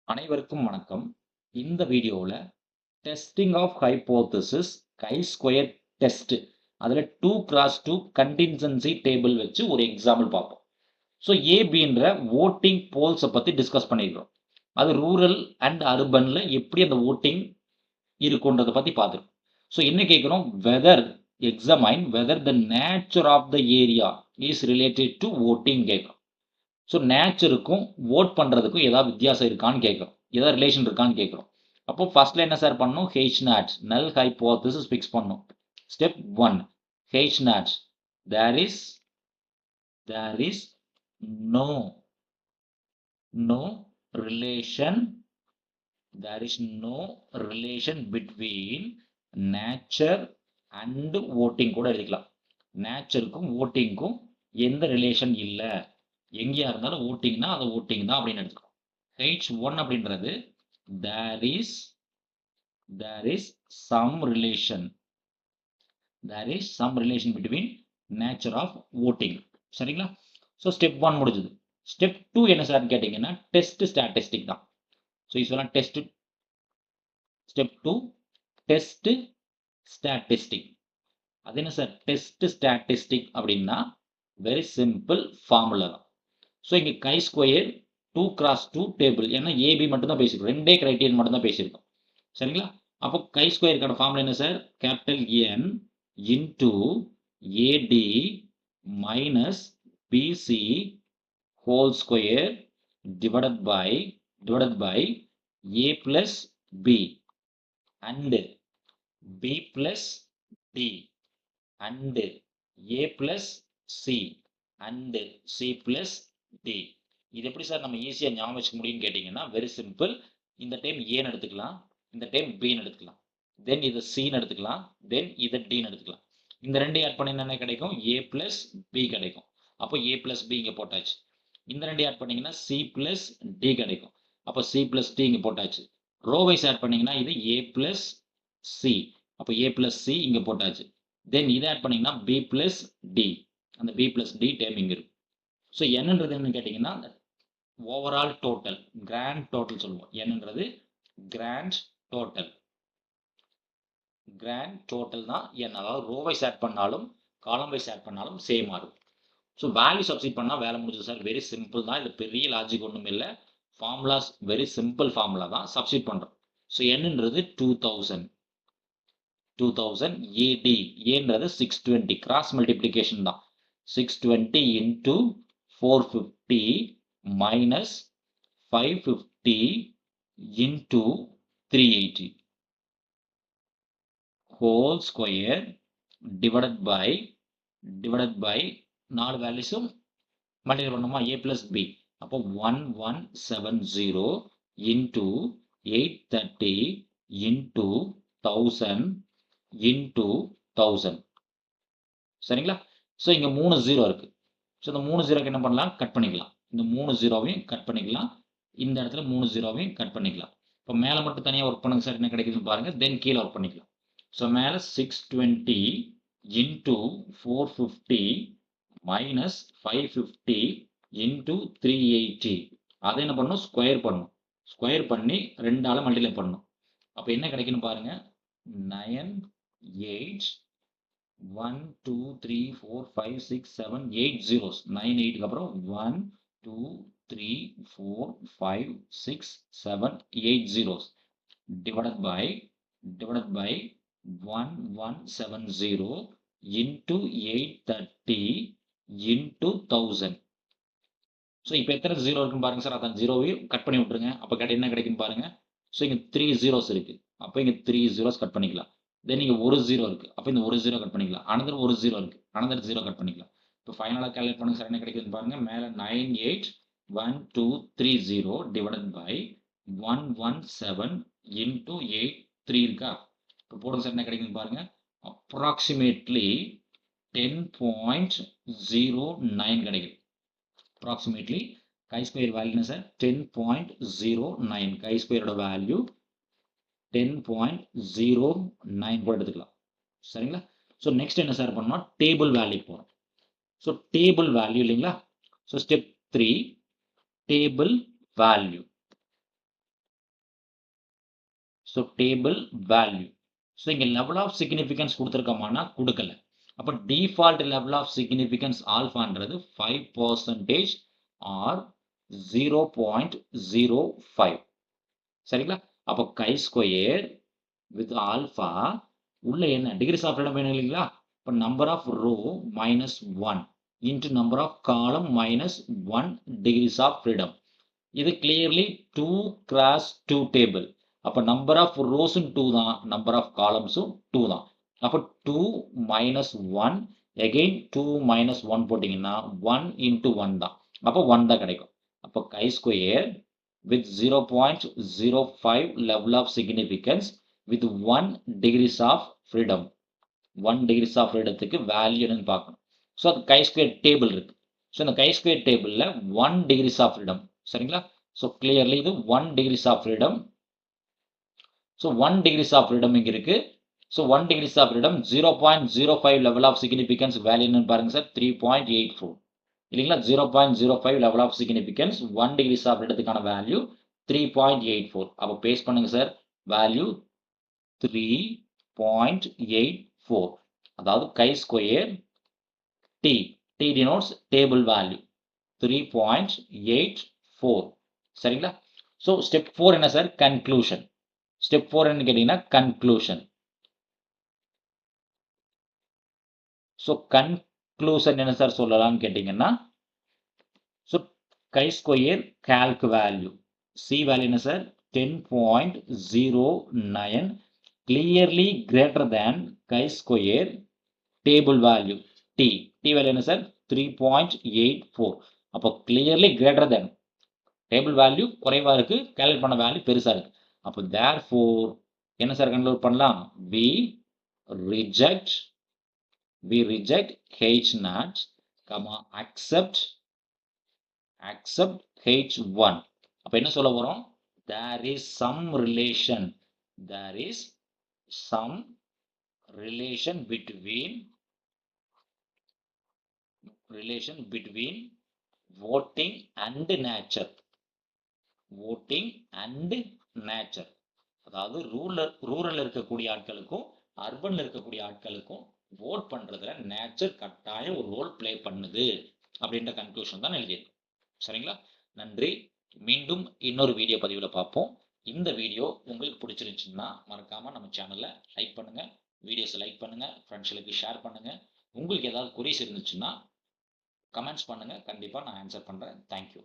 அனைவருக்கும் வணக்கம். இந்த வீடியோல testing of hypothesis chi-square test அதுல 2x2 கண்டின்ஜென்சி டேபிள் வச்சு ஒரு எக்ஸாம்பிள் பார்ப்போம். ஸோ ஏபின்ற ஓட்டிங் போல்ஸை பத்தி டிஸ்கஸ் பண்ணியிருக்கிறோம். அது ரூரல் அண்ட் அர்பன்ல எப்படி அந்த ஓட்டிங் இருக்குன்றதை பத்தி பார்த்துருக்கோம். ஸோ என்ன கேட்குறோம், examine whether the nature of the area is related to voting கேட்குறோம். ஸோ நேச்சருக்கும் ஓட் பண்ணுறதுக்கும் ஏதாவது வித்தியாசம் இருக்கான்னு கேட்குறோம், ஏதாவது ரிலேஷன் இருக்கான்னு கேட்குறோம். அப்போ ஃபர்ஸ்ட்ல என்ன சார் பண்ணணும், H naught null hypothesis fix பண்ணணும். Step 1, H naught there is no relation between nature and voting கூட எழுதிக்கலாம். நேச்சருக்கும் ஓட்டிங்க்கும் எந்த ரிலேஷன் இல்லை, எங்கேயா இருந்தாலும் ஓட்டிங்னா அது ஓட்டிங் தான் அப்படின்னு எடுத்துக்கணும். H1 அப்படின்றது there is some relation between nature of voting. சரிங்களா? ஸோ ஸ்டெப் 1 முடிஞ்சது. ஸ்டெப் 2 என்ன சார் கேட்டீங்கன்னா டெஸ்ட் ஸ்டாட்டிஸ்டிக் தான். ஸோ யூஸ்வலாக ஸ்டெப் 2 டெஸ்ட் ஸ்டாட்டிஸ்டிக். அது என்ன சார் டெஸ்ட் ஸ்டாட்டிஸ்டிக் அப்படின்னா வெரி சிம்பிள் ஃபார்முலா தான். ஸோ இங்கே chi-square 2x2 டேபிள், ஏன்னா ஏபி மட்டும் தான் பேசியிருக்கோம், ரெண்டே கிரைட்டீரியன் மட்டும் தான் பேசியிருக்கோம். சரிங்களா? அப்போ chi-square ஃபார்முலா என்ன sir, capital N into AD minus BC whole square divided by A plus B and B plus D and A plus C and C plus D. இது எப்படி சார் நம்ம ஈஸியாக ஞாபகம் வச்சுக்க முடியும்னு கேட்டிங்கன்னா வெரி சிம்பிள். இந்த டைம் ஏன்னு எடுத்துக்கலாம், இந்த டைம் பின்னு எடுத்துக்கலாம், தென் இதை சின்னு எடுத்துக்கலாம், தென் இதை டின்னு எடுத்துக்கலாம். இந்த ரெண்டையும் ஆட் பண்ணி என்ன கிடைக்கும், ஏ பிளஸ் பி கிடைக்கும். அப்போ ஏ பிளஸ் பி இங்கே போட்டாச்சு. இந்த ரெண்டையும் ஆட் பண்ணிங்கன்னா சி பிளஸ் டி கிடைக்கும். அப்போ சி பிளஸ் டி இங்கே போட்டாச்சு. ரோ வைஸ் ஆட் பண்ணிங்கன்னா இது ஏ பிளஸ் சி, அப்போ ஏ பிளஸ் சி இங்கே போட்டாச்சு. தென் இதை ஆட் பண்ணிங்கன்னா பி பிளஸ் டி, அந்த பி பிளஸ் டி டேம் இங்கே இருக்கு. ஸோ என்னன்றது என்னன்னு கேட்டிங்கன்னா ஓவரால் டோட்டல், கிராண்ட் டோட்டல் சொல்லுவோம். என்னன்றது கிராண்ட் டோட்டல் தான் என். அதாவது ரோ வைஸ் ஆட் பண்ணாலும் காலம் வைஸ் ஆட் பண்ணாலும் சேம் ஆகும். ஸோ வேல்யூ சப்ஸ்டிட் பண்ணால் வேலை முடிஞ்சது சார். வெரி சிம்பிள் தான், இது பெரிய லாஜிக் ஒன்றும் இல்லை. ஃபார்முலாஸ் வெரி சிம்பிள் ஃபார்முலா தான், சப்ஸ்டிட் பண்ணுறோம். ஸோ என்னன்றது 2000 ஏடி, ஏன்றது 620 கிராஸ் மல்டிப்ளிகேஷன் தான். 620 into 450 minus 550 into 380 whole square divided by 4 வேல்யூஸும் மல்டிப்ளை பண்ணோமா, a plus b. அப்போ 1170 into 830 into 1000 into 1000. சரிங்களா? ஸோ இங்கே 3 0 இருக்கு. ஸோ இந்த 3 0க்கு என்ன பண்ணலாம், கட் பண்ணிக்கலாம். இந்த 3 0வையும் கட் பண்ணிக்கலாம், இந்த இடத்துல 3 0வையும் கட் பண்ணிக்கலாம். இப்போ மேலே மட்டும் தனியாக ஒர்க் பண்ணுங்க சார், என்ன கிடைக்குதுன்னு பாருங்க. தென் கீழே ஒர்க் பண்ணிக்கலாம். ஸோ மேலே 620 இன்டூ 450 மைனஸ் 550 இன்டூ 380. அதை என்ன பண்ணணும், ஸ்கொயர் பண்ணணும். ஸ்கொயர் பண்ணி 2ஆல் மல்டிப்ளை பண்ணணும். அப்போ என்ன கிடைக்குன்னு பாருங்க, 9 8 1 2 3 4 5 6 7 8 zeros. 9 8 அப்புறம் 1 2 3 4 5 6 7 8 zeros divided by 1170 into 830 into 1000. So இப்போ எத்தனை ஜீரோ இருக்குன்னு பாருங்க சார். அதான் ஜீரோவையும் கட் பண்ணி விட்டுருங்க. அப்போ கேட்ட என்ன கிடைக்குன்னு பாருங்க. ஸோ இங்கே 3 zeros இருக்கு, அப்போ இங்கே 3 zeros கட் பண்ணிக்கலாம். தென் இங்கே ஒரு 0 இருக்கு, அப்போ இந்த ஒரு 0 கட் பண்ணிக்கலாம். அனதர் ஒரு 0 இருக்கு, அனதர் 0 கட் பண்ணிக்கலாம். இப்போ ஃபைனலாக கால்குலேட் பண்ணுங்க சார், என்ன கிடைக்குதுன்னு பாருங்க. மேலே 98123 டிவைடட் பை 117 இன்டூ 83 இருக்கா. இப்போ போடுங்க சார், என்ன கிடைக்குதுன்னு பாருங்க. அப்ராக்சிமேட்லி 10.09 கிடைக்குது. அப்ராக்சிமேட்லி chi-square வேல்யூ என்ன சார், 10.09. chi-squareோட வேல்யூ 10.09 கூட எடுத்துக்கலாம். சரிங்களா? ஸோ நெக்ஸ்ட் என்ன சார் பண்ணோம், டேபிள் வேல்யூ போகிறோம். ஸோ டேபிள் வேல்யூ இல்லைங்களா. So step 3 table value. So table value. So இங்கே லெவல் ஆஃப் சிக்னிஃபிகன்ஸ் கொடுத்துருக்கோமானா கொடுக்கல. அப்போ டிஃபால்ட் லெவல் ஆஃப் சிக்னிஃபிகன்ஸ் ஆல்ஃபான்றது 5% ஆர் 0.05. சரிங்களா? அப்போ கை ஸ்கொயர் வித் ஆல்ஃபா உள்ள என்ன டிகிரிஸ் ஆஃப் ஃப்ரீடம் வேணும் இல்லைங்களா? இப்போ number of row -1 into number of column -1 degrees of freedom. இது கிளியர்லி 2 x 2 டேபிள். அப்போ நம்பர் ஆஃப் ரோஸும் 2 தான், நம்பர் ஆஃப் காலம்ஸும் 2 தான். அப்போ 2 - 1 again 2 - 1 போட்டிங்கன்னா 1 into 1 தான். அப்போ 1 தான் கிடைக்கும். அப்போ கை square with 0.05 level of significance with 1 degrees of freedom. 1 degrees of freedomத்துக்கு value என்னன்னு பார்க்கணும். ஸோ அது கை ஸ்கொயர் டேபிள் இருக்கு. ஸோ இந்த கை ஸ்கொயர் டேபிளில் 1 degrees of freedom. சரிங்களா? ஸோ கிளியர்லி இது 1 degrees of freedom. So 1 degrees of freedom இங்கே இருக்கு. So 1 degrees of freedom 0.05 level of significance value என்னன்னு பாருங்க சார், 3.84 இல்லைங்களா? 0.05 level of significance 1 degrees of freedomத்துக்கான வேல்யூ 3.84. அப்போ பேஸ்ட் பண்ணுங்க சார், வேல்யூ 3.84. அதாவது chi square T denotes table value 3.84. சரிங்களா? ஸோ ஸ்டெப் 4 என்ன சார், கன்க்ளூஷன். ஸ்டெப் 4 என்ன கேட்டீங்கன்னா கன்க்ளூஷன். ஸோ கன்க்ளூஷன் என்ன சார் சொல்லலாம்னு கேட்டீங்கன்னா, so chi square calc value C value என்ன sir 10.09 clearly greater than chi square table value T value என்ன sir 3.84. அப்போ clearly greater than table value குறைவா இருக்கு, கால்குலேட் பண்ண வேல்யூ பெருசா இருக்கு. அப்போ தேர்ஃபோர் என்ன சார் கன்க்ளூட் பண்ணலாம், we reject H0, accept H1. அப்ப என்ன சொல்ல வரோம், there is some relation between voting and nature. அதாவது ரூரல் இருக்கக்கூடிய ஆட்களுக்கும் அர்பன்ல இருக்கக்கூடிய ஆட்களுக்கும் vote பண்றதுல நேச்சர் கட்டாயம் ஒரு ரோல் பிளே பண்ணுது அப்படின்ற கன்க்ளூஷன் தான் எழுதியிருக்கு. சரிங்களா? நன்றி. மீண்டும் இன்னொரு வீடியோ பதிவில் பார்ப்போம். இந்த வீடியோ உங்களுக்கு பிடிச்சிருந்துச்சுன்னா மறக்காம நம்ம சேனலை லைக் பண்ணுங்க, வீடியோஸை லைக் பண்ணுங்க, ஃப்ரெண்ட்ஸ்களுக்கு ஷேர் பண்ணுங்க. உங்களுக்கு ஏதாவது குறைஸ் இருந்துச்சுன்னா கமெண்ட்ஸ் பண்ணுங்க, கண்டிப்பாக நான் ஆன்சர் பண்ணுறேன். தேங்க்யூ.